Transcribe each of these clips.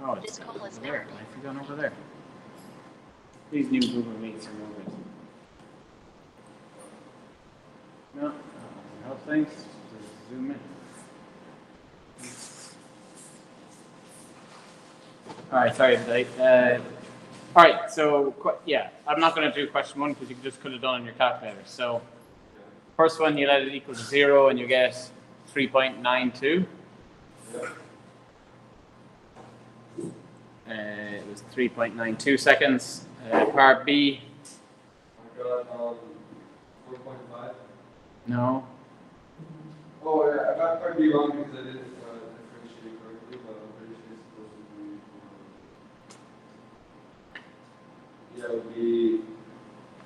Oh, it's over there. I forgot over there. These new Google Meets are no good. No, help things. Just zoom in. All right, sorry, all right, so yeah, I'm not going to do question one because you just could have done on your calculator. So first one, you let it equal to 0 and you get 3.92. It was 3.92 seconds. Part B. I got 4.5. No. Oh, yeah, I got part B wrong because I didn't differentiate correctly, but I'm pretty sure it's supposed to be. Yeah, it would be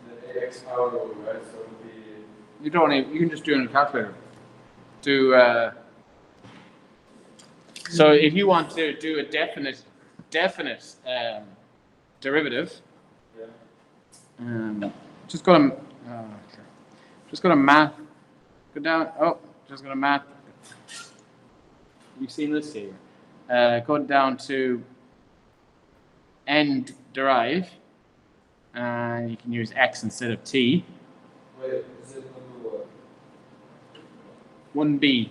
the AX power over, right? So it would be. You don't even, you can just do it in a calculator. So if you want to do a definite derivative, just go to math. Go down. Oh, just go to math. You've seen this here. Go down to end derive, and you can use x instead of t. Wait, is it number what? 1b.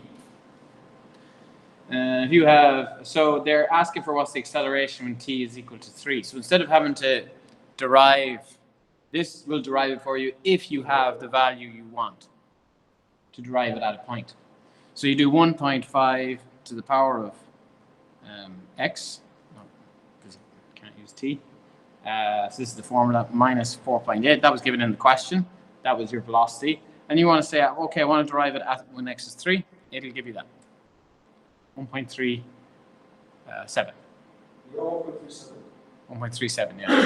If you have, so they're asking for what's the acceleration when t is equal to 3. So instead of having to derive, this will derive it for you if you have the value you want to derive it at a point. So you do 1.5 to the power of x, because you can't use t. So this is the formula, minus 4.8. That was given in the question. That was your velocity. And you want to say, okay, I want to derive it at when x is 3. It'll give you that. 1.37. 1.37, yeah. What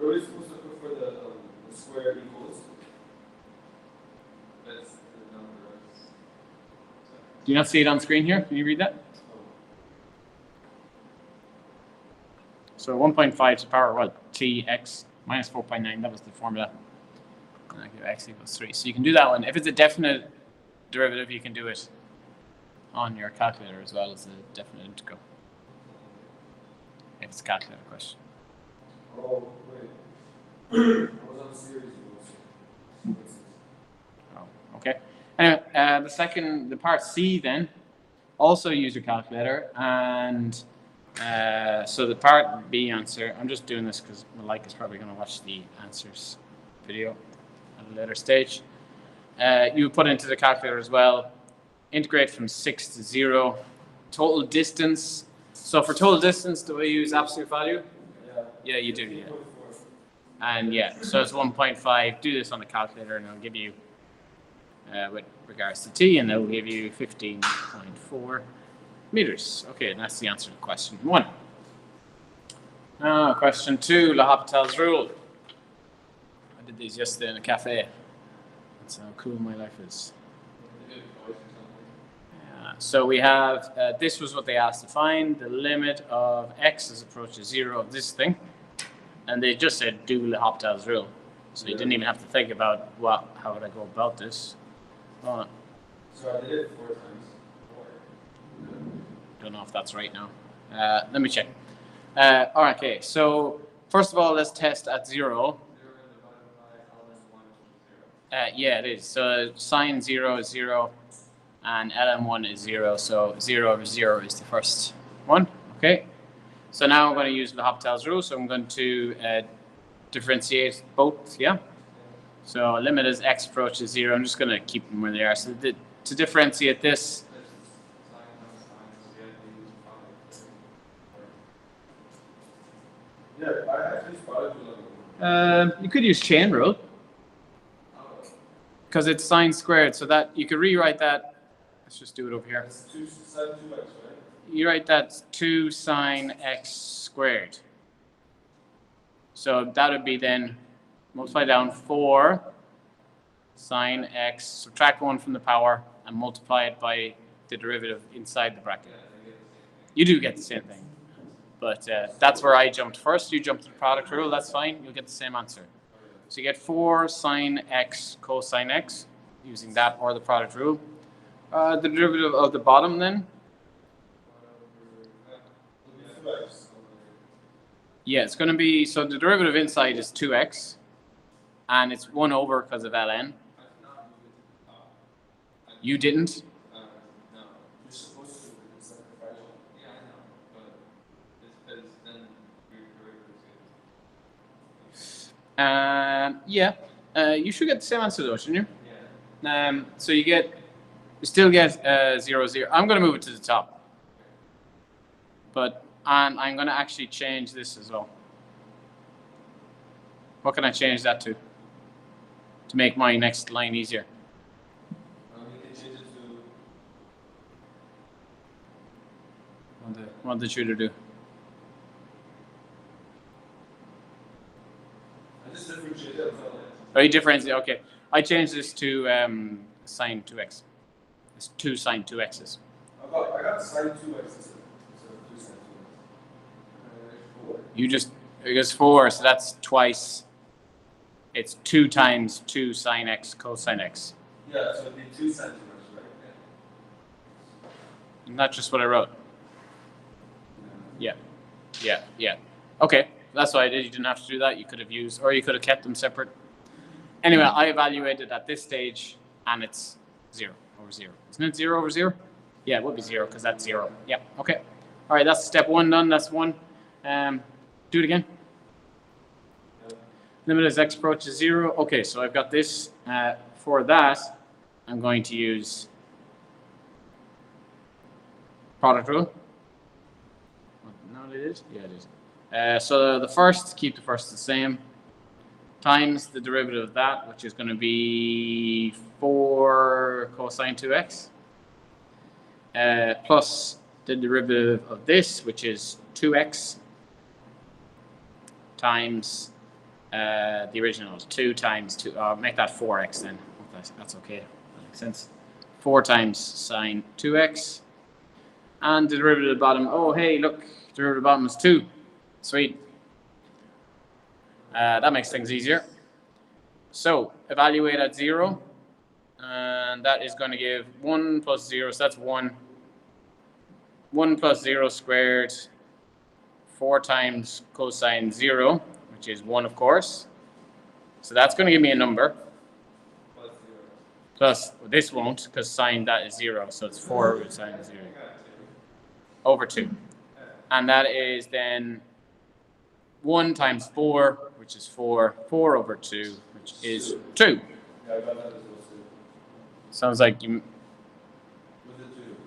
are we supposed to put for the square equals? That's the number. Do you not see it on screen here? Can you read that? So 1.5 to the power, well, t x minus 4.9, that was the formula. And I give x equals 3. So you can do that one. If it's a definite derivative, you can do it on your calculator as well as a definite integral. If it's a calculator question. Oh, wait. I was on series rules. Oh, okay. Anyway, the part C then, also use your calculator, and so the part B answer, I'm just doing this because Malika is probably going to watch the answers video at a later stage. You put into the calculator as well, integrate from 6 to 0, total distance. So for total distance, do we use absolute value? Yeah, you do, yeah. And yeah, so it's 1.5. Do this on the calculator and it'll give you, with regards to t, and it'll give you 15.4 meters. Okay, and that's the answer to question 1. Now, question 2, Lahapital's rule. I did these yesterday in a cafe. That's how cool my life is. So we have, this was what they asked to find, the limit of x as approaches 0 of this thing. And they just said, do Lahapital's rule. So you didn't even have to think about, well, how would I go about this? Oh, So I did it 4 times. Don't know if that's right now. Let me check. All right, okay. So first of all, let's test at 0. 0 divided by ln1 is 0. Yeah, it is. So sine 0 is 0. And ln1 is 0, so 0 over 0 is the first one, okay? So now I'm going to use Lahapital's rule, so I'm going to differentiate both, yeah? So limit as x approaches 0, I'm just going to keep them where they are. So to differentiate this, yeah, I actually spotted you could use chain rule, because it's sine squared, so that you could rewrite that. Let's just do it over here. That's 2 sine 2x, right? You write that 2 sine x squared. So that would be then multiply down 4 sine x, subtract 1 from the power, and multiply it by the derivative inside the bracket. You do get the same thing. But that's where I jumped first. You jumped to the product rule, that's fine. You'll get the same answer. So you get 4 sine x cosine x, using that or the product rule. The derivative of the bottom then? Yeah, it's going to be, so the derivative inside is 2x, and it's 1 over because of ln. You didn't? No. You're supposed to, it's like a fraction. Yeah, I know. But it's then your derivative is Yeah. You should get the same answer though, shouldn't you? Yeah. So you still get 0, 0. I'm going to move it to the top. And I'm going to actually change this as well. What can I change that to make my next line easier? You can change it to. What did you do? I just differentiate it. Oh, you differentiate. Okay. I changed this to sine 2x. It's 2 sine 2x's. I got sine 2x instead of 2 sine 2x. You just, because 4, so that's twice. It's 2 times 2 sine x cosine x. Yeah, so it'd be 2 sine 2x, right? Yeah. Not just what I wrote. Yeah. Okay, that's what I did. You didn't have to do that. You could have used, or you could have kept them separate. Anyway, I evaluated at this stage, and it's 0 over 0. Isn't it 0 over 0? Yeah, it would be 0 because that's 0. Yeah. Okay. All right. That's step 1 done. That's 1. Do it again. Limit as x approaches 0. Okay, so I've got this. For that, I'm going to use product rule. No, it is? Yeah, it is. So the first, keep the first the same, times the derivative of that, which is going to be 4 cosine 2x, plus the derivative of this, which is 2x, times the original is 2 times 2. Make that 4x then. That's okay. That makes sense. 4 times sine 2x. And the derivative at the bottom, oh, hey, look, the derivative at the bottom is 2. Sweet. That makes things easier. So evaluate at 0. And that is going to give 1 plus 0. So that's 1. 1 plus 0 squared. 4 times cosine 0, which is 1, of course. So that's going to give me a number. Plus, this won't, because sine that is 0. So it's 4 root sine 0. Over 2. And that is then 1 times 4, which is 4. 4 over 2, which is 2. Yeah, I got that as well too. Sounds like you...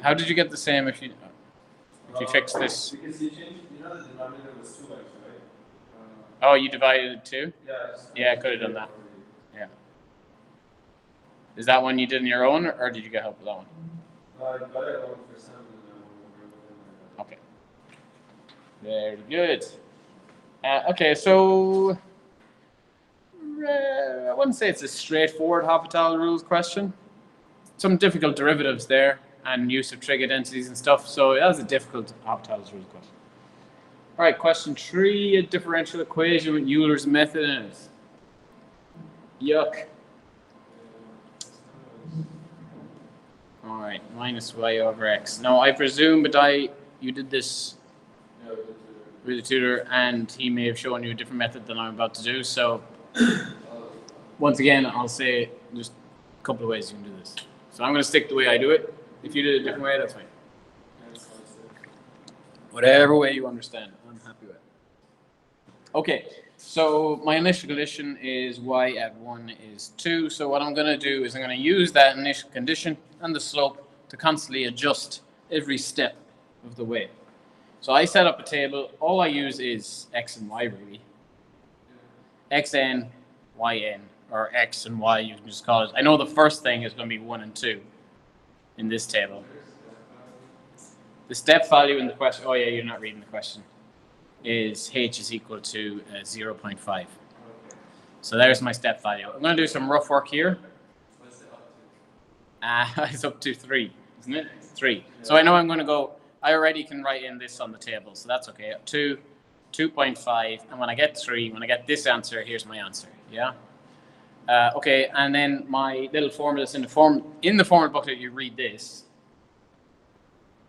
How did you get the same if you fix this? Because you changed, the denominator was 2x, right? Oh, you divided it 2? Yeah. I could have done that. Yeah. Is that one you did on your own, or did you get help with that one? I got it on for some. Okay. Very good. Okay, so I wouldn't say it's a straightforward Lahapital rules question. Some difficult derivatives there and use of trig identities and stuff. So that was a difficult Lahapital rules question. All right, question 3, a differential equation with Euler's method in it. Yuck. All right, minus y over x. Now, I presume, but you did this with the tutor, and he may have shown you a different method than I'm about to do. So, once again, I'll say there's a couple of ways you can do this. So I'm going to stick the way I do it. If you did it a different way, that's fine. Whatever way you understand, I'm happy with it. Okay, so my initial condition is y at 1 is 2. So what I'm going to do is I'm going to use that initial condition and the slope to constantly adjust every step of the way. So I set up a table. All I use is x and y, really. xn, yn, or x and y, you can just call it. I know the first thing is going to be 1 and 2 in this table. The step value in the question, oh yeah, you're not reading the question, is h is equal to 0.5. So there's my step value. I'm going to do some rough work here. What's it up to? It's up to 3, isn't it? 3. So I know I'm going to go, I already can write in this on the table, so that's okay. 2, 2.5, and when I get 3, when I get this answer, here's my answer, yeah? Okay, and then my little formula is in the formula booklet, you read this.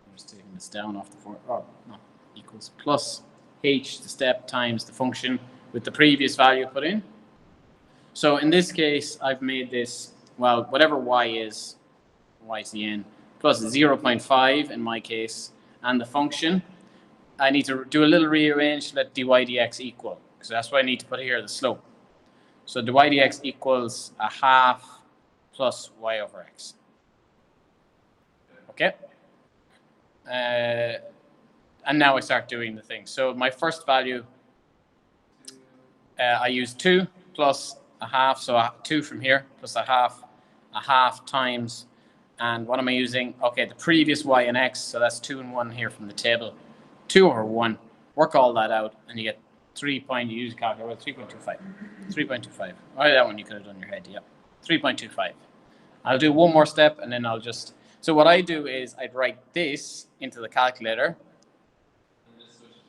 I'm just taking this down off the formula, oh, no, equals plus h, the step, times the function with the previous value put in. So in this case, I've made this, well, whatever y is, ycn, plus 0.5 in my case, and the function, I need to do a little rearrange to let dy dx equal, because that's what I need to put here, the slope. So dy dx equals a half plus y over x. Okay? And now I start doing the thing. So my first value, I use 2 plus a half, so 2 from here, plus a half times, and what am I using? Okay, the previous y and x, so that's 2 and 1 here from the table. 2 over 1, work all that out, and you get 3.25. 3.25. Oh, that one you could have done in your head, yep. 3.25. I'll do one more step, and then I'll just, so what I do is I'd write this into the calculator,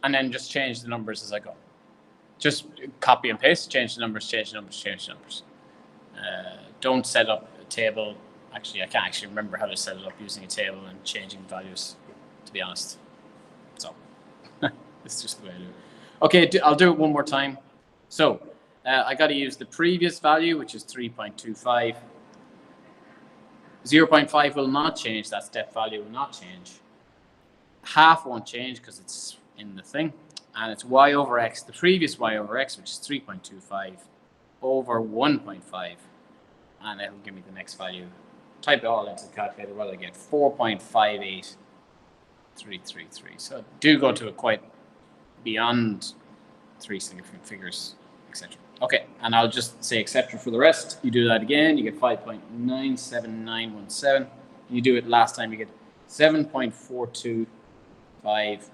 and then just change the numbers as I go. Just copy and paste, change the numbers, change the numbers, change the numbers. Don't set up a table. Actually, I can't actually remember how to set it up using a table and changing values, to be honest. So, it's just the way I do it. Okay, I'll do it one more time. So, I got to use the previous value, which is 3.25. 0.5 will not change, that step value will not change. Half won't change because it's in the thing. And it's y over x, the previous y over x, which is 3.25, over 1.5. And it'll give me the next value. Type it all into the calculator, what do I get? 4.58333. So do go to it quite beyond 3 significant figures, etc. Okay, and I'll just say etc. for the rest. You do that again, you get 5.97917. You do it last time, you get 7.425.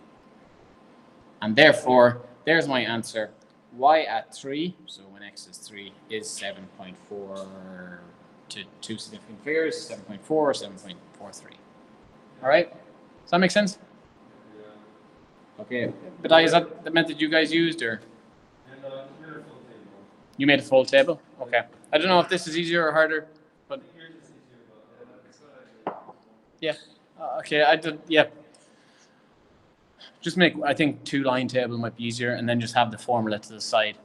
And therefore, there's my answer. Y at 3, so when x is 3, is 7.4 to 2 significant figures, 7.4, 7.43. All right? Does that make sense? Yeah. Okay. But is that the method you guys used, or? You made a full table? Okay. I don't know if this is easier or harder, but. Yeah. Okay, I did, yeah. Just make, I think, 2-line table might be easier, and then just have the formula to the side.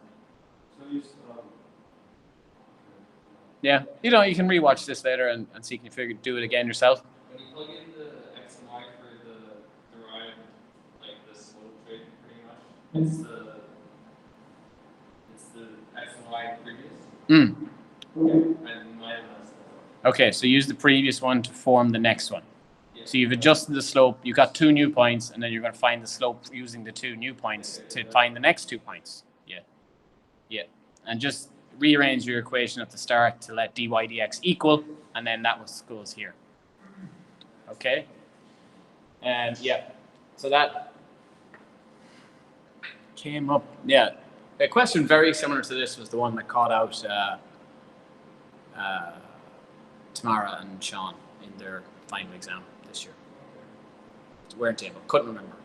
Yeah, you know, you can rewatch this later and see if you can do it again yourself. When you plug in the x and y for the derived, like the slope trait, pretty much, it's the x and y previous. Okay. And minus. Okay, so use the previous one to form the next one. So you've adjusted the slope, you've got 2 new points, and then you're going to find the slope using the 2 new points to find the next 2 points. Yeah. Yeah. And just rearrange your equation at the start to let dy dx equal, and then that goes here. Okay? And yeah, so that came up. Yeah. A question very similar to this was the one that caught out Tamara and Sean in their final exam this year. Weren't table, couldn't remember.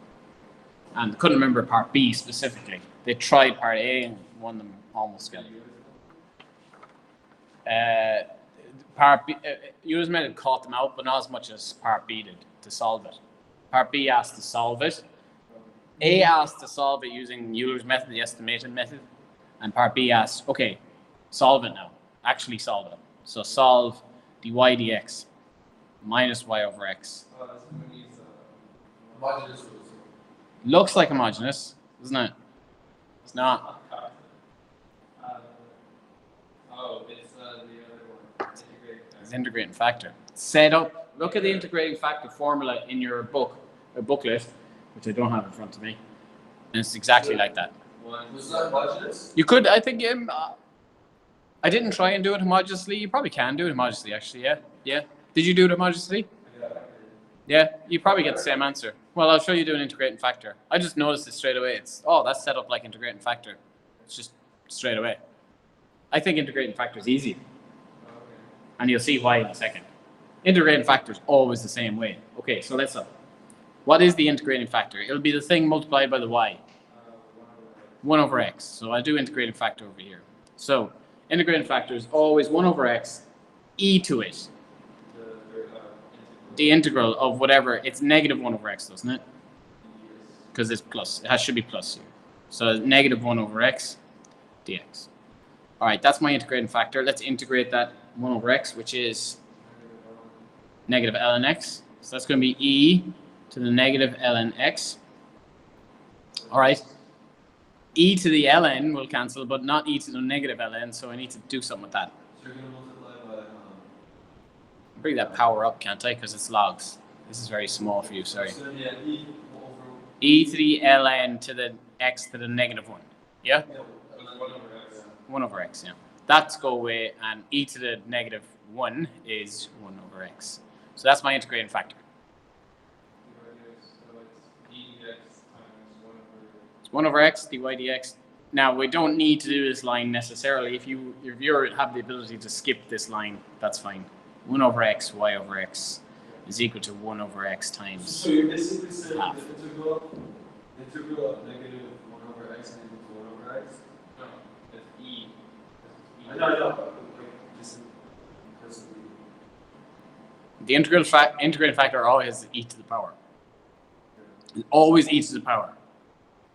And couldn't remember part B specifically. They tried part A and one of them almost got it. Part B, Euler's method caught them out, but not as much as part B did to solve it. Part B asked to solve it. A asked to solve it using Euler's method, the estimated method. And part B asked, okay, solve it now. Actually solve it. So solve dy dx minus y over x. Homogeneous. Looks like homogeneous, doesn't it? It's not. It's the other one. It's integrating factor. Set up. Look at the integrating factor formula in your book, a booklet, which I don't have in front of me, and it's exactly like that. Was that homogeneous? You could, I think. I didn't try and do it homogeneously. You probably can do it homogeneously, actually. Yeah, yeah. Did you do it homogeneously? Yeah, you probably get the same answer. Well, I'll show you doing integrating factor. I just noticed it straight away. That's set up like integrating factor. It's just straight away. I think integrating factor is easy. And you'll see why in a second. Integrating factor is always the same way. Okay, so let's look. What is the integrating factor? It'll be the thing multiplied by the y. 1 over x. So I'll do integrating factor over here. So integrating factor is always 1 over x, e to it. The integral of whatever, it's negative 1 over x, doesn't it? Because it's plus. Should be plus here. So negative 1 over x dx. All right, that's my integrating factor. Let's integrate that 1 over x, which is negative ln x. So that's going to be e to the negative ln x. All right. E to the ln will cancel, but not e to the negative ln, so I need to do something with that. So you're going to multiply by... Bring that power up, can't I? Because it's logs. This is very small for you, sorry. So yeah, e over... E to the ln to the x to the negative 1. Yeah? Yeah, 1 over x. 1 over x, yeah. That's go away, and e to the negative 1 is 1 over x. So that's my integrating factor. It's 1 over x dy dx. Now, we don't need to do this line necessarily. If you have the ability to skip this line, that's fine. 1 over x, y over x is equal to 1 over x times So you're basically saying half. the integral of negative 1 over x is equal to 1 over x? No, it's e. I know, but like, just implicitly. The integrating factor always has e to the power. Always e to the power.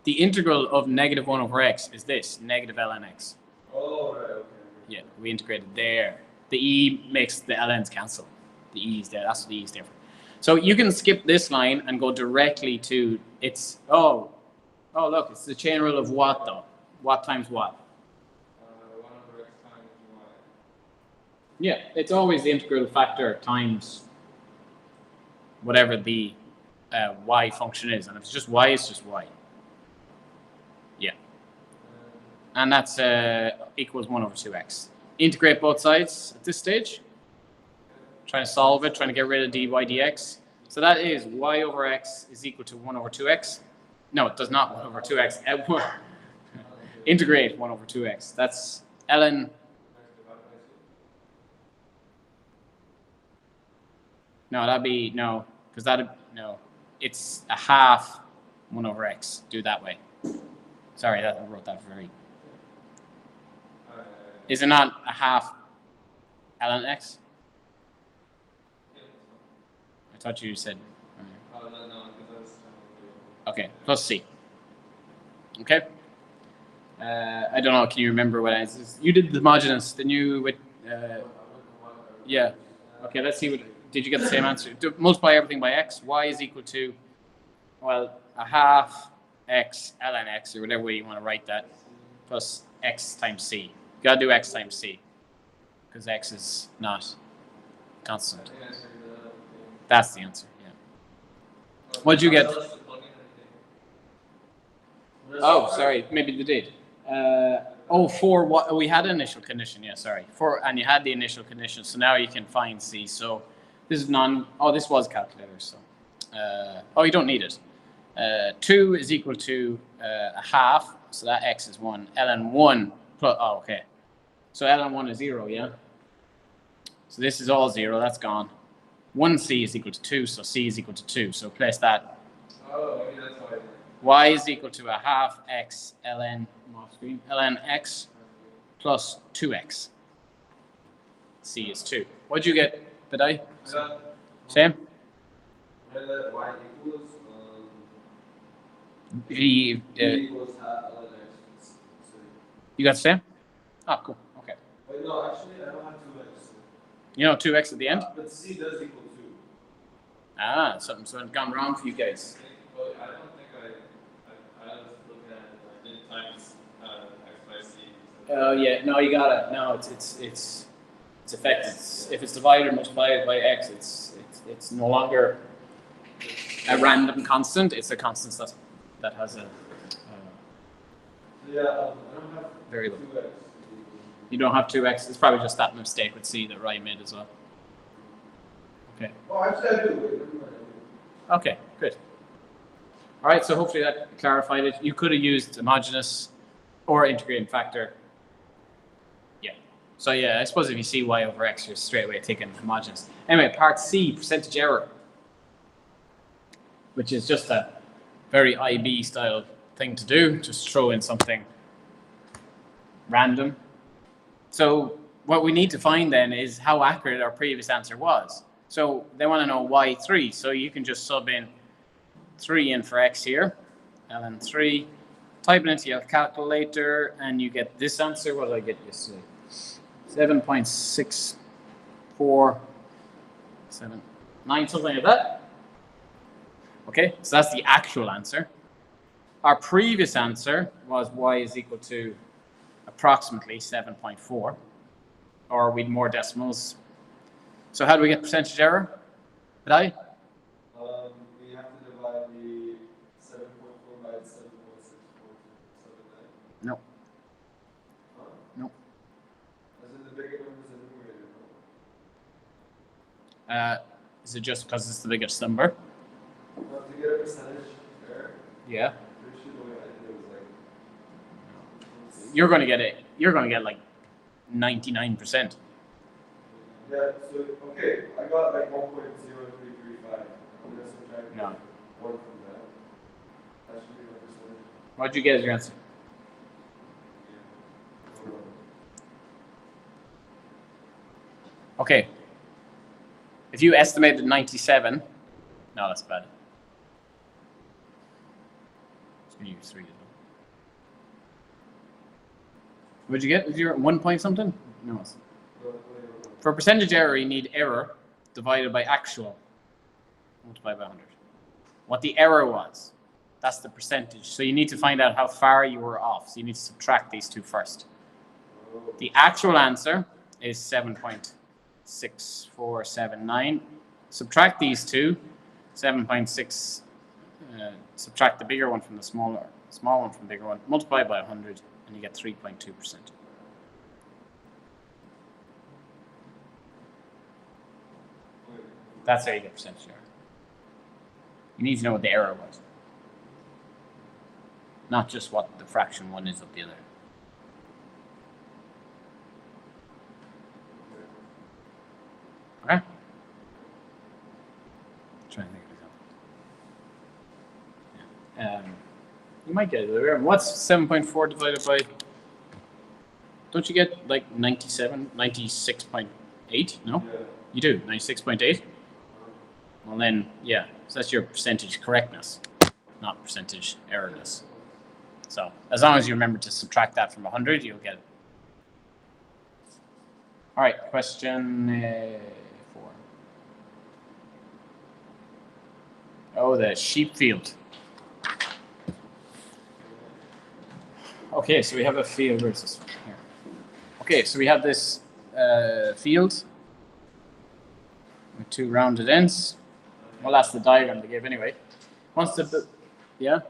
The integral of negative 1 over x is this, negative ln x. Oh, right, okay. Yeah, we integrated there. The e makes the ln's cancel. The e is there. That's what the e is there for. So you can skip this line and go directly to its, oh look, it's the chain rule of what though? What times what? 1 over x times y. Yeah, it's always the integral factor times whatever the y function is. And if it's just y, it's just y. Yeah. And that's equals 1 over 2x. Integrate both sides at this stage. Trying to solve it, trying to get rid of dy dx. So that is y over x is equal to 1 over 2x. No, it does not 1 over 2x. Integrate 1 over 2x. That's ln. No, that'd be, no, because no. It's a half 1 over x. Do it that way. Sorry, I wrote that very. Is it not a half ln x? I thought you said. Okay, plus c. Okay. I don't know. Can you remember what I said? You did the homogeneous, didn't you? With yeah. Okay. Let's see. What did you get the same answer? Multiply everything by x. Y is equal to, well, a half x ln x, or whatever way you want to write that, plus x times c. You gotta do x times c, because x is not constant. That's the answer. Yeah. What'd you get? Oh, sorry. Maybe they did. For what we had an initial condition. Yeah, sorry. And you had the initial condition, so now you can find c. So this is this was calculator. So you don't need it. 2 is equal to a half, so that x is 1. ln 1 plus. Oh, okay. So ln 1 is 0. Yeah. So this is all 0. That's gone. 1c is equal to 2, so c is equal to 2. So place that. Oh, maybe that's why. Y is equal to a half x ln x plus 2x. C is 2. What'd you get, Bidai? Same? Y equals V equals half ln x. You got the same? Oh, cool. Okay. Wait, no, actually, I don't have 2x. You know 2x at the end? But c does equal 2. Something's gone wrong for you guys. Well, I don't think I was looking at it. I did times x by c. Oh yeah, no, you got it. No, it's affected. If it's divided or multiplied by x, it's no longer a random constant. It's a constant that has a Yeah, I don't have variable. 2x. You don't have 2x. It's probably just that mistake with c that Ryan made as well. Okay. Oh, actually, I do. Okay, good. All right, so hopefully that clarified it. You could have used homogeneous or integrating factor. Yeah. So yeah, I suppose if you see y over x, you're straight away taking homogeneous. Anyway, part C, percentage error, which is just a very IB style thing to do, just throw in something random. So what we need to find then is how accurate our previous answer was. So they want to know y3, so you can just sub in 3 in for x here, ln 3 type it into your calculator, and you get this answer. What did I get yesterday? 7.6479, something like that. Okay, so that's the actual answer. Our previous answer was y is equal to approximately 7.4, or with more decimals. So how do we get percentage error? Did I? We have to divide the 7.4 by 7.6479. No. Huh? No. Is it the bigger numbers in the numerator? Is it just because it's the biggest number? Well, to get a percentage error, Yeah. pretty sure the way I did it was like. You're going to get it. You're going to get like 99%. Yeah, so, okay, I got like 1.0335. I'm going to subtract No. 1 from that. That should be my percentage. What'd you get as your answer? Okay. If you estimated 97, no, that's bad. It's going to use 3 as well. What'd you get? If you're at 1 point something? No. For percentage error, you need error divided by actual multiplied by 100. What the error was, that's the percentage. So you need to find out how far you were off. So you need to subtract these two first. The actual answer is 7.6479. Subtract these two, 7.6. Subtract the bigger one from the small one from the bigger one. Multiply by 100, and you get 3.2%. That's how you get percentage error. You need to know what the error was, not just what the fraction one is of the other. Okay? Trying to think of an example. You might get it there. What's 7.4 divided by? Don't you get like 96.8? No? Yeah. You do, 96.8? Well then, yeah, so that's your percentage correctness, not percentage errorness. So as long as you remember to subtract that from 100, you'll get it. All right, question 4. Oh, the sheep field. Okay, so we have a field. Where's this one? Here. Okay, so we have this field with 2 rounded ends. Well, that's the diagram they gave anyway. Once the yeah. I got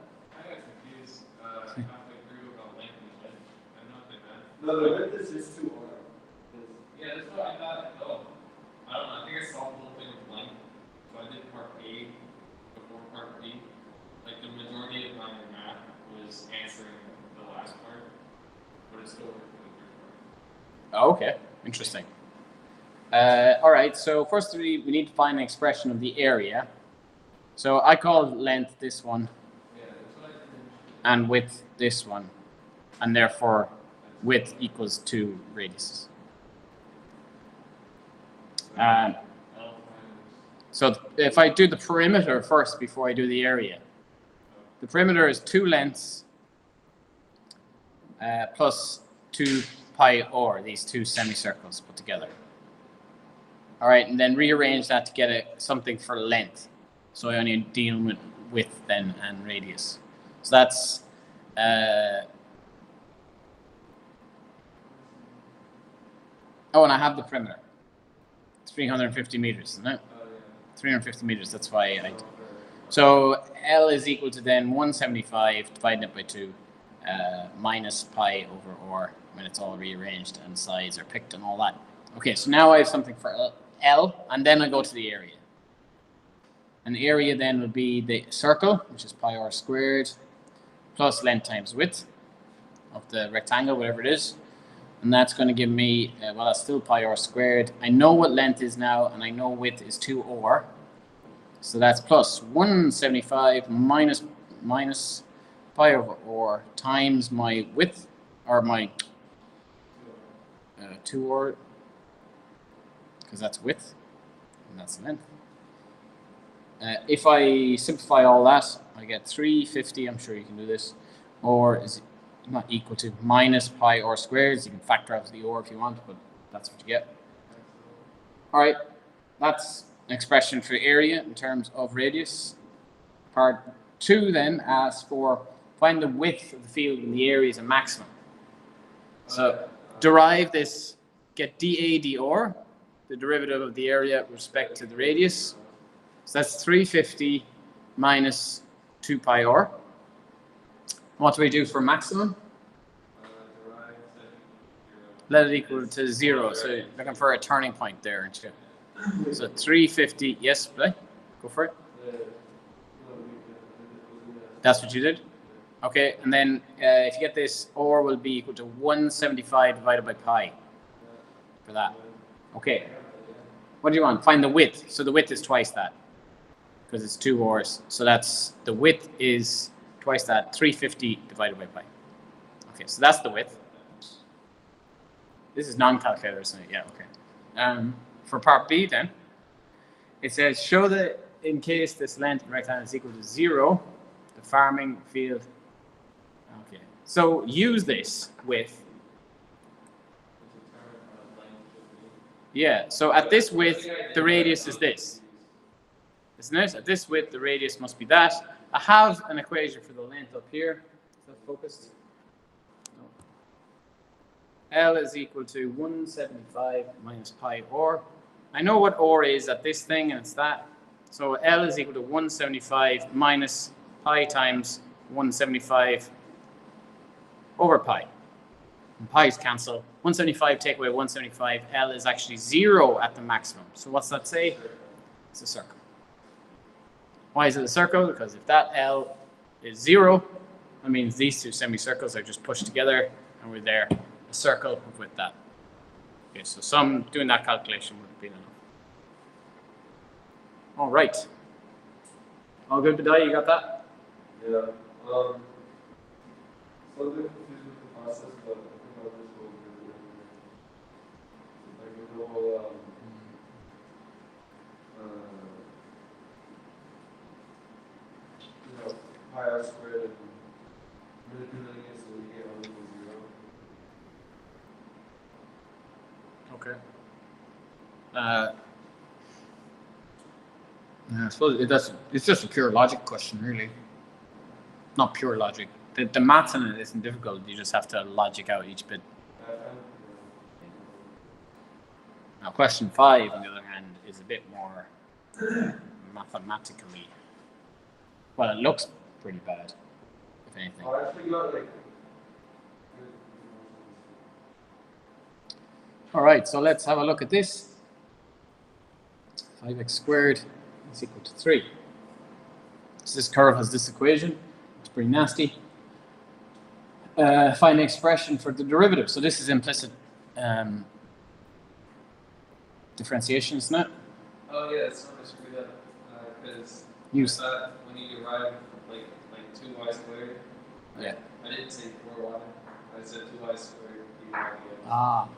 confused halfway through about length and width. I'm not like that. No, the width is just 2 R. Yeah, that's what I thought. Oh, I don't know. I think I solved the whole thing with length. So I did part A before part B. Like the majority of my math was answering the last part, but it's still working for the third part. Oh, okay, interesting. All right, so first we need to find an expression of the area. So I call length this one, Yeah, that's what I did. and width this one, and therefore width equals 2 radiuses. So if I do the perimeter first before I do the area, the perimeter is 2 lengths plus 2 pi r, these 2 semicircles put together. All right, and then rearrange that to get something for length. So I only deal with width then and radius. So that's oh, and I have the perimeter. 350 meters, isn't it? 350 meters. That's why I. So L is equal to then 175 divided it by 2 minus pi over r when it's all rearranged and sides are picked and all that. Okay, so now I have something for L, and then I go to the area. And the area then would be the circle, which is pi r squared, plus length times width of the rectangle, whatever it is. And that's going to give me, well, that's still pi r squared. I know what length is now, and I know width is 2r. So that's plus 175 minus pi over r times my width, or my 2r, because that's width, and that's length. If I simplify all that, I get 350, I'm sure you can do this, or is not equal to minus pi r squared. So you can factor out the or if you want, but that's what you get. All right, that's an expression for area in terms of radius. Part 2 then asks for find the width of the field when the area is a maximum. So derive this, get dA dr, the derivative of the area with respect to the radius. So that's 350 minus 2 pi r. What do we do for maximum? Let it equal to 0. So you're looking for a turning point there, aren't you? So 350, yes, play. Go for it. That's what you did? Okay, and then if you get this, or will be equal to 175 divided by pi for that. Okay. What do you want? Find the width. So the width is twice that because it's 2 ors. So that's the width is twice that, 350 divided by pi. Okay, so that's the width. This is non-calculator, isn't it? Yeah, okay. For part B then, it says show that in case this length of the rectangle is equal to 0, the farming field. Okay, so use this with. Yeah, so at this width, the radius is this. Isn't it? At this width, the radius must be that. I have an equation for the length up here. Is that focused? No. L is equal to 175 minus pi or. I know what or is at this thing, and it's that. So L is equal to 175 minus pi times 175 over pi. And pi's cancel. 175 take away 175. L is actually 0 at the maximum. So what's that say? It's a circle. Why is it a circle? Because if that L is 0, that means these two semicircles are just pushed together, and we're there. A circle with that. Okay, so doing that calculation would have been enough. All right. All good, Bidai? You got that? Yeah. So the confused with the process, but I think I'll just go over it. Like with the whole pi r squared and manipulating it so we get r equals 0. Okay. Yeah, I suppose it's just a pure logic question, really. Not pure logic. The maths in it isn't difficult. You just have to logic out each bit. Now, question 5, on the other hand, is a bit more mathematically. Well, it looks pretty bad, if anything. I actually got like. All right, so let's have a look at this. 5x squared is equal to 3. So this curve has this equation. It's pretty nasty. Find the expression for the derivative. So this is implicit differentiation, isn't it? Oh yeah, it's not screwed up because when you derive like 2y squared. Yeah. I didn't say 4y. I said 2y squared. Ah.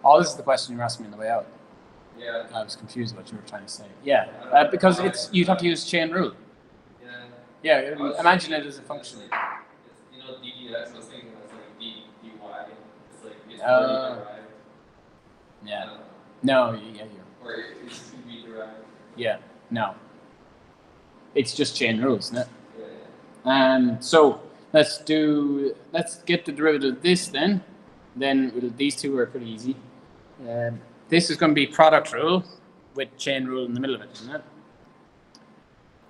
Oh, this is the question you were asking me on the way out. Yeah. I was confused what you were trying to say. Yeah, because you'd have to use chain rule. Yeah. Yeah, imagine it as a function. It's, ddx, I was thinking that's like dy. It's like it's already derived. Yeah. No, yeah, or it's to be derived. Yeah, no. It's just chain rules, isn't it? Yeah. So let's get the derivative of this then. Then these two are pretty easy. This is going to be product rule with chain rule in the middle of it, isn't it?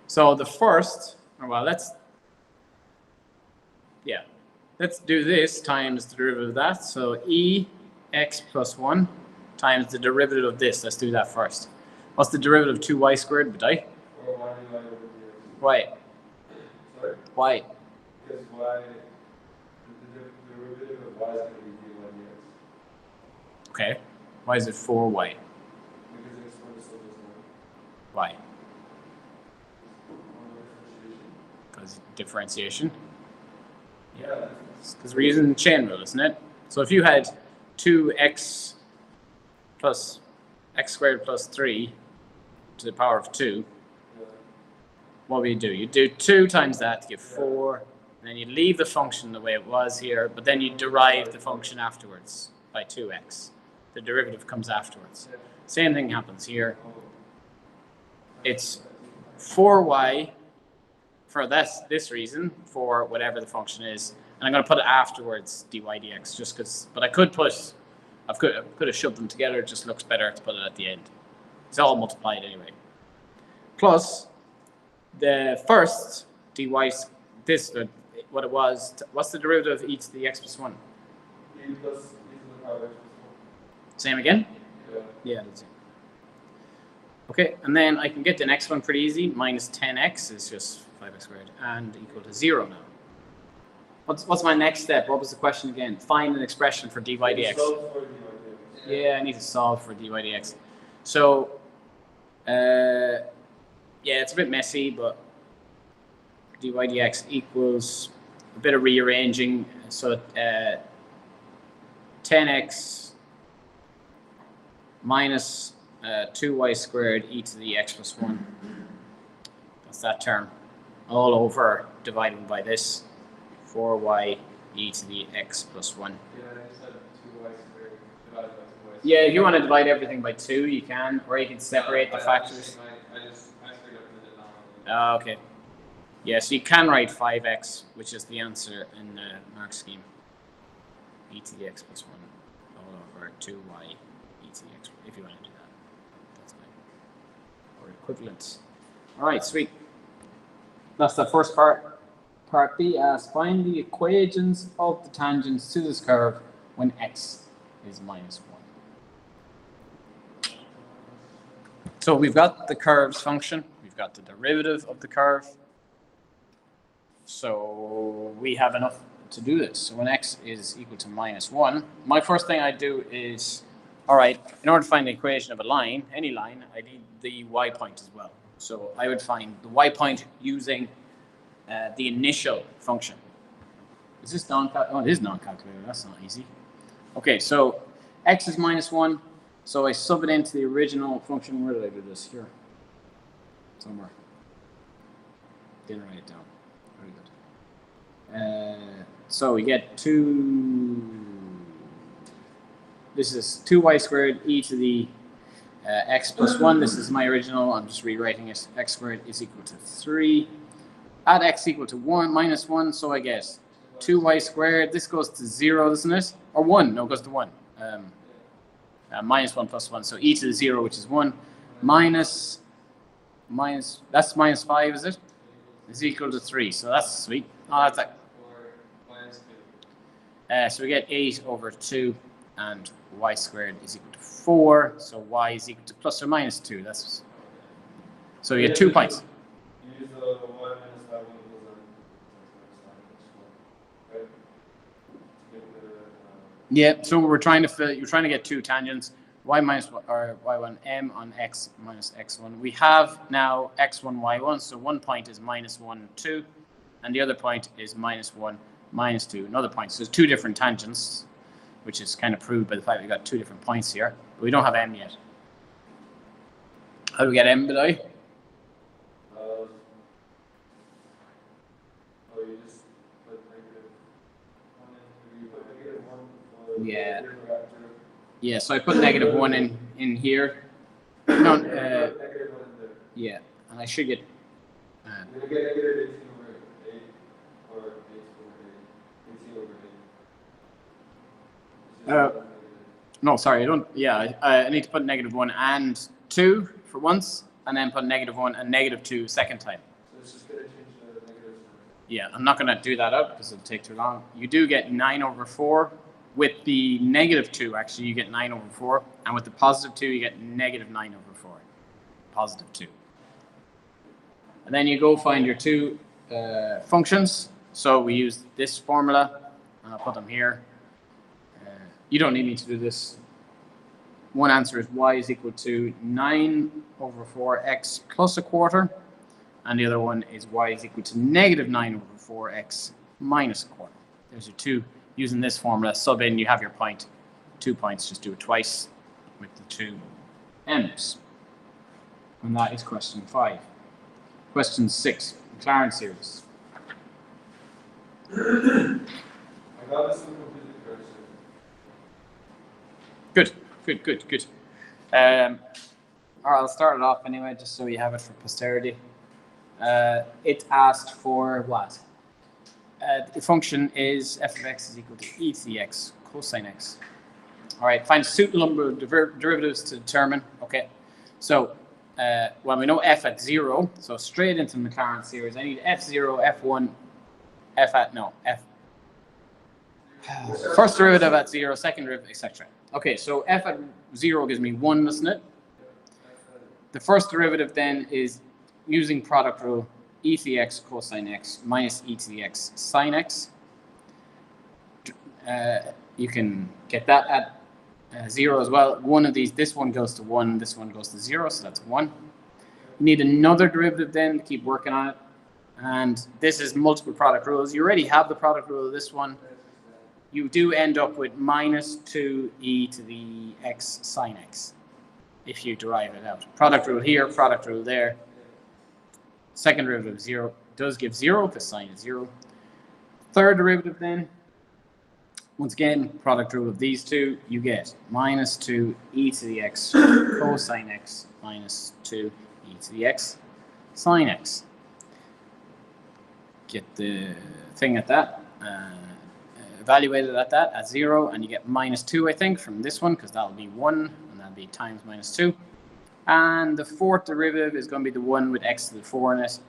So the first, let's do this times the derivative of that. So ex plus 1 times the derivative of this. Let's do that first. What's the derivative of 2y squared, Bidai? Or y divided over Why? Sorry? Why? Because y, the derivative of y is going to be dy dx. Okay. Why is it 4y? Because it's for the slope is 1. Why? Because differentiation. Yeah. Because we're using chain rule, isn't it? So if you had 2x plus x squared plus 3 to the power of 2, what would you do? You do 2 times that to give 4 And then you leave the function the way it was here, but then you derive the function afterwards by 2x. The derivative comes afterwards. Same thing happens here. It's 4y for this reason, for whatever the function is. And I'm going to put it afterwards, dy dx, just because, but I could have shoved them together. It just looks better to put it at the end. It's all multiplied anyway. Plus, the first dy, what it was, what's the derivative of e to the x plus 1? E plus e to the power x plus 1. Same again? Yeah. Yeah, that's it. Okay, and then I can get the next one pretty easy. Minus 10x is just 5x squared and equal to 0 now. What's my next step? What was the question again? Find an expression for dy dx. Solve for dy dx. Yeah, I need to solve for dy dx. So, yeah, it's a bit messy, but dy dx equals a bit of rearranging. So 10x minus 2y squared e to the x plus 1. That's that term. All over divided by this. 4y e to the x plus 1. Yeah, I just said 2y squared divided by 2y. Yeah, if you want to divide everything by 2, you can, or you can separate the factors. I figured out the denominator. Okay. Yeah, so you can write 5x, which is the answer in the mark scheme. E to the x plus 1 all over 2y e to the x, if you want to do that. That's fine. Or equivalent. All right, sweet. That's the first part. Part B asks, find the equations of the tangents to this curve when x is minus 1. So we've got the curve's function. We've got the derivative of the curve. So we have enough to do this. So when x is equal to minus 1, my first thing I do is, all right, in order to find the equation of a line, any line, I need the y point as well. So I would find the y point using the initial function. Is this non-calculator? Oh, it is non-calculator. That's not easy. Okay, so x is minus 1. So I sub it into the original function. Where did I do this? Here. Somewhere. Didn't write it down. Very good. So we get 2. This is 2y squared e to the x plus 1. This is my original. I'm just rewriting it. X squared is equal to 3. Add x equal to 1 minus 1, so I get 2y squared. This goes to 0, doesn't it? Or 1? No, it goes to 1. Minus 1 plus 1, so e to the 0, which is 1, minus, that's minus 5, is it? Is equal to 3, so that's sweet. Oh, that's like. So we get 8 over 2, and y squared is equal to 4, so y is equal to plus or minus 2. That's. So we get 2 points. Use the 1 minus 5 right? Yeah, so we're trying to you're trying to get 2 tangents, y minus or y1 m on x minus x1. We have now x1, y1, so one point is minus 1, 2, and the other point is minus 1, minus 2, another point. So there's 2 different tangents, which is kind of proved by the fact we got 2 different points here, but we don't have m yet. How do we get m, Bidai? You just put negative 1 in, you put negative 1 for Yeah. the factor. Yeah, so I put negative 1 in here. No, Negative 1 in there. yeah, and I should get. You're going to get negative 18 over 8, or 8 over 8, 18 over 8. It's just No, sorry, I don't. Yeah, I need to put negative 1 and 2 for once, and then put negative 1 and negative 2 second time. So it's just going to change the negative sign. Yeah, I'm not going to do that out because it'll take too long. You do get 9 over 4. With the negative 2, actually, you get 9 over 4. And with the positive 2, you get negative 9 over 4. Positive 2. And then you go find your 2 functions. So we use this formula, and I'll put them here. You don't need me to do this. One answer is y is equal to 9 over 4x plus a quarter. And the other one is y is equal to negative 9 over 4x minus a quarter. There's your 2. Using this formula, sub in, you have your point. 2 points, just do it twice with the 2 m's. And that is question 5. Question 6, Mclaren Series. I got this one completely correct. Good. All right, I'll start it off anyway, just so you have it for posterity. It asked for what? The function is f of x is equal to e to the x cosine x. All right, find suitable number of derivatives to determine. Okay, so well, we know f at 0, so straight into Mclaren series. I need f0, f1, f at no f. First derivative at 0, second derivative, etc. Okay, so f at 0 gives me 1, doesn't it? The first derivative then is using product rule, e to the x cosine x minus e to the x sine x. You can get that at 0 as well. One of these, this one goes to 1, this one goes to 0, so that's 1. You need another derivative then to keep working on it. And this is multiple product rules. You already have the product rule of this one. You do end up with minus 2e to the x sine x if you derive it out. Product rule here, product rule there. Second derivative of 0 does give 0 because sine is 0. Third derivative then, once again, product rule of these two, you get minus 2e to the x cosine x minus 2e to the x sine x. Get the thing at that, evaluated at that at 0, and you get minus 2, I think, from this one, because that'll be 1, and that'll be times minus 2. And the fourth derivative is going to be the one with x to the 4 in it.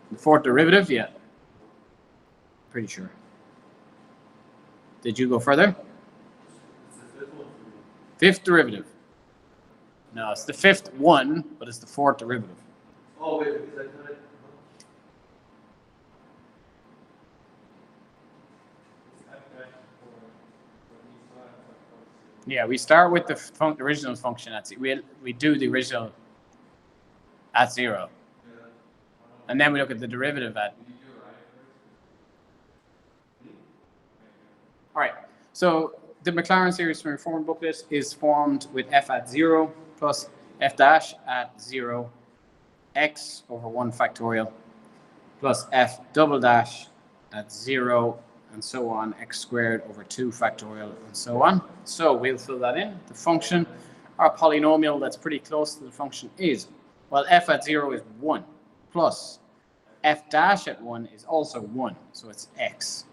The fourth derivative, yeah. Pretty sure. Did you go further? Fifth derivative. No, it's the fifth one, but it's the fourth derivative. Oh, wait, because I thought it. Yeah, we start with the original function at 0. We do the original at 0. And then we look at the derivative at. All right, so the Mclaren series from your form booklet is formed with f at 0 plus f dash at 0, x over 1 factorial, plus f double dash at 0, and so on, x squared over 2 factorial, and so on. So we'll fill that in. The function, our polynomial that's pretty close to the function is, well, f at 0 is 1, plus f dash at 1 is also 1, so it's x.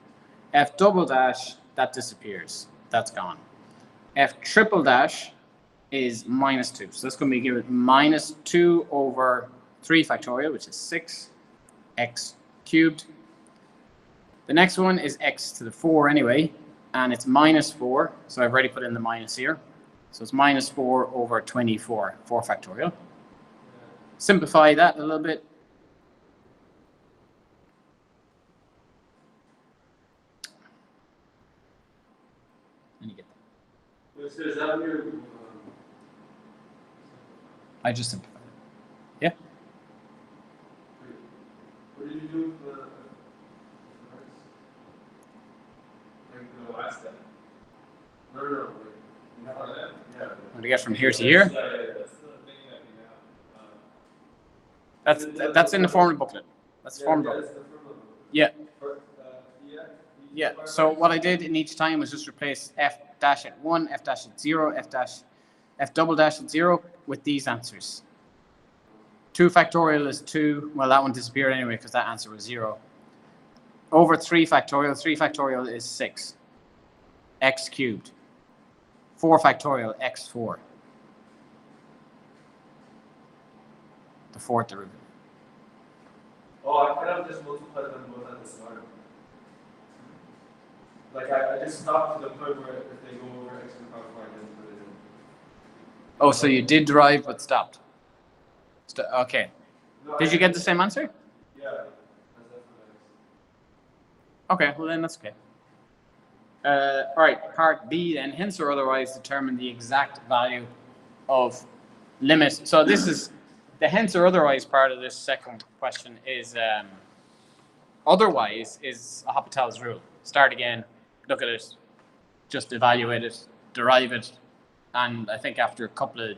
F double dash, that disappears. That's gone. F triple dash is minus 2. So that's going to be given minus 2 over 3 factorial, which is 6, x cubed. The next one is x to the 4 anyway, and it's minus 4. So I've already put in the minus here. So it's minus 4 over 24, 4 factorial. Simplify that a little bit. And you get that. So is that your, I just simplified it. Yeah. what did you do with the like the last step? No, wait. Before that? Yeah. Want to get from here to here? That's the thing that we have. That's in the form booklet. That's the form booklet. Yeah. Yeah. So what I did in each time was just replace f dash at 1, f dash at 0, f double dash at 0 with these answers. 2 factorial is 2. Well, that one disappeared anyway because that answer was 0. Over 3 factorial is 6. X cubed. 4 factorial, x4. The fourth derivative. Oh, I kind of just multiplied them both at the start. Like I just stopped to the point where if they go over x to the power 5, then put it in. Oh, so you did derive but stopped. Okay. No, Did you get the same answer? Yeah. Okay, well then that's okay. All right, part B then, hence or otherwise determine the exact value of limit. So this is the hence or otherwise part of this second question is otherwise is Lahapital's rule. Start again, look at it, just evaluate it, derive it, and I think after a couple of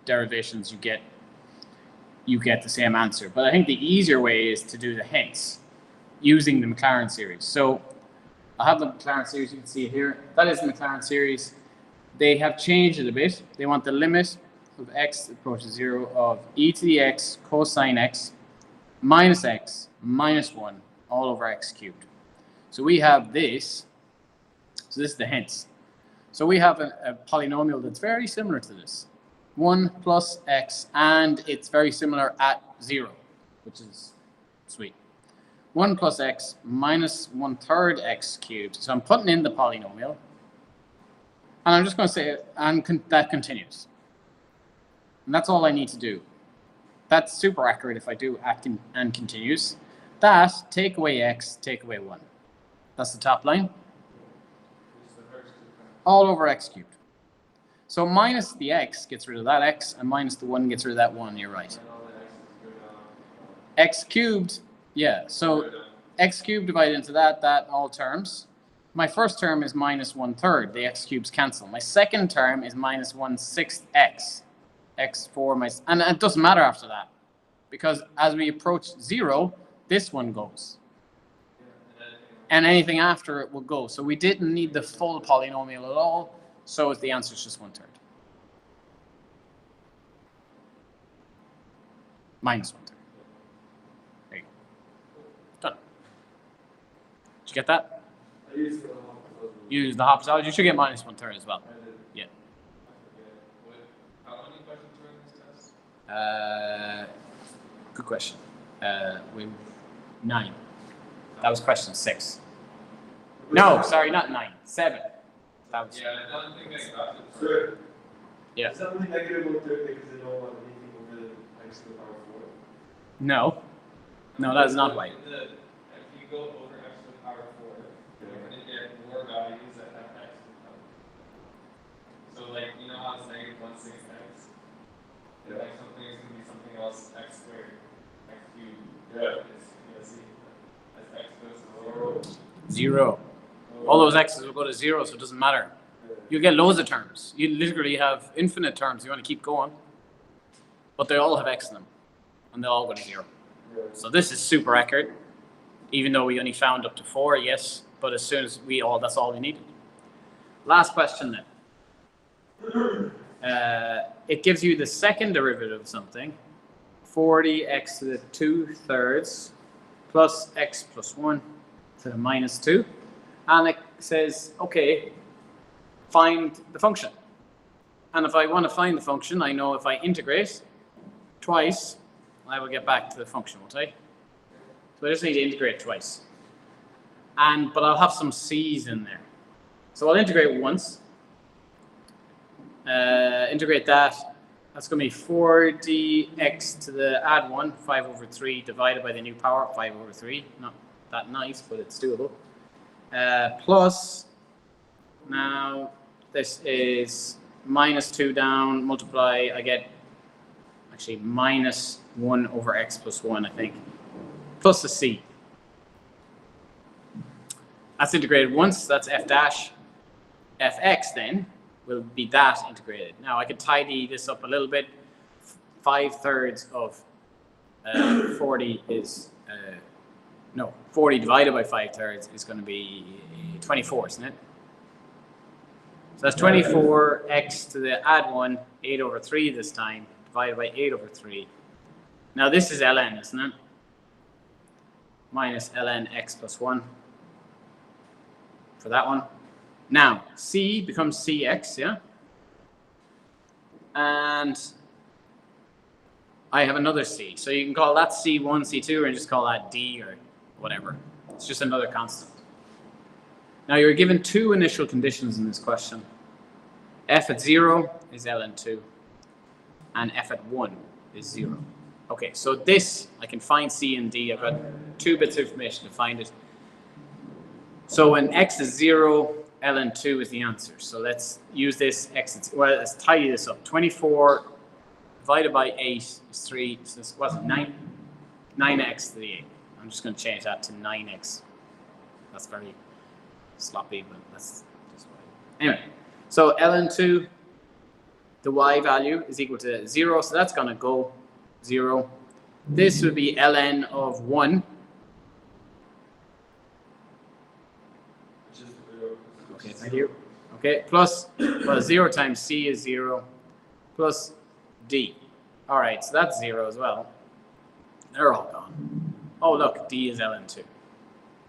derivations you get you get the same answer. But I think the easier way is to do the hints using the Mclaren series. So I have the Mclaren series, you can see it here. That is the Mclaren series. They have changed it a bit. They want the limit of x approaches 0 of e to the x cosine x minus 1 all over x cubed. So we have this. So this is the hints. So we have a polynomial that's very similar to this. 1 plus x, and it's very similar at 0, which is sweet. 1 plus x minus 1/3 x cubed. So I'm putting in the polynomial. And I'm just going to say, and that continues. And that's all I need to do. That's super accurate if I do and continues. That, take away x, take away 1. That's the top line. All over x cubed. So minus the x gets rid of that x, and minus the 1 gets rid of that 1, you're right. X cubed, yeah, so x cubed divided into that all terms. My first term is minus 1/3, the x cubes cancel. My second term is minus 1/6 x. X4 minus, and it doesn't matter after that, because as we approach 0, this one goes. And anything after it will go. So we didn't need the full polynomial at all, so the answer is just 1/3. Minus 1/3. There you go. Done. Did you get that? I used the Lahapital. You use the Lahapital. You should get minus 1/3 as well. Yeah. How many questions were in this test? Good question. We 9. That was question 6. No, sorry, not 9. 7. That was. Yeah, I don't think I got it. Sure. Yeah. Is that only negative 1/3 because they don't want anything over x to the power 4? No. No, that is not right. If you go over x to the power 4, you're going to get more values that have x to the power. So, like, you know how it's negative 1/6 x? Yeah. Like, something is going to be something else, x squared, x cubed. Yeah. It's, you know, see, as x goes to 0. 0. All those x's will go to 0, so it doesn't matter. You'll get loads of terms. You literally have infinite terms. You want to keep going. But they all have x in them. And they'll all go to 0. So this is super accurate. Even though we only found up to 4, yes. But as soon as that's all we needed. Last question then. It gives you the second derivative of something. 40x to the 2/3 plus x plus 1 to the minus 2. And it says, okay, find the function. And if I want to find the function, I know if I integrate twice, I will get back to the function, won't I? So I just need to integrate twice. But I'll have some c's in there. So I'll integrate once. Integrate that. That's going to be 40x to the add 1, 5/3, divided by the new power, 5/3. Not that nice, but it's doable. Plus, now this is minus 2 down, multiply, I get actually minus 1 over x plus 1, I think, plus the c. That's integrated once, that's f dash. Fx then will be that integrated. Now I could tidy this up a little bit. 5/3 of 40 is, 40 divided by 5/3 is going to be 24, isn't it? So that's 24x to the add 1, 8/3 this time, divided by 8/3. Now this is ln, isn't it? Minus ln x plus 1 for that one. Now, c becomes cx, yeah? And I have another c. So you can call that c1, c2, or just call that d or whatever. It's just another constant. Now you're given 2 initial conditions in this question. F at 0 is ln2, and f at 1 is 0. Okay, so this, I can find c and d. I've got 2 bits of information to find it. So when x is 0, ln2 is the answer. So let's use this let's tidy this up. 24 divided by 8 is 3, so this wasn't 9. 9x to the 8. I'm just going to change that to 9x. That's very sloppy, but that's just why. Anyway, so ln2, the y value is equal to 0, so that's going to go. 0. This would be ln of 1. Which is 0. Okay, thank you. Okay, plus, well, 0 times c is 0, plus d. All right, so that's 0 as well. They're all gone. Oh, look, d is ln 2.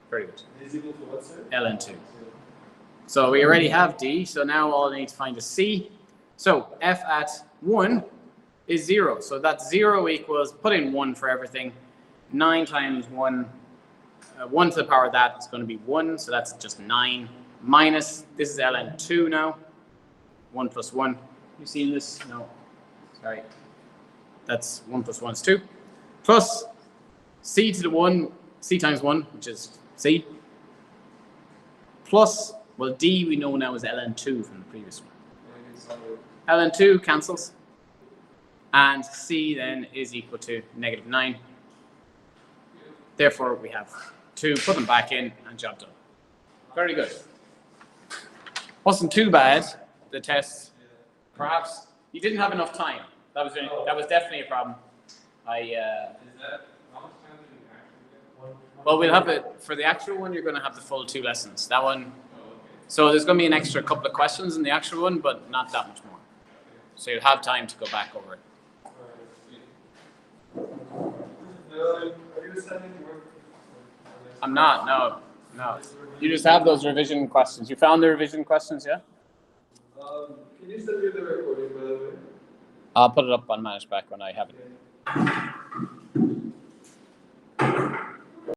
Very good. D is equal to what, sir? ln 2. So we already have d, so now all I need to find is c. So f at 1 is 0. So that's 0 equals, put in 1 for everything. 9 times 1, 1 to the power of that is going to be 1, so that's just 9. Minus, this is ln 2 now. 1 plus 1. You seen this? No. Sorry. That's 1 plus 1 is 2. Plus c to the 1, c times 1, which is c. Plus, well, d we know now is ln 2 from the previous one. ln 2 cancels. And c then is equal to -9. Therefore, we have 2. Put them back in and job done. Very good. Wasn't too bad, the test. Perhaps you didn't have enough time. That was definitely a problem. Is that how much time do you actually get? Well, we'll have it for the actual one. You're going to have the full 2 lessons. That one. Oh, okay. So there's going to be an extra couple of questions in the actual one, but not that much more. So you'll have time to go back over it. Are you sending work? I'm not. No. You just have those revision questions. You found the revision questions, yeah? Can you send me the recording, by the way? I'll put it up on ManageBack when I have it. Okay.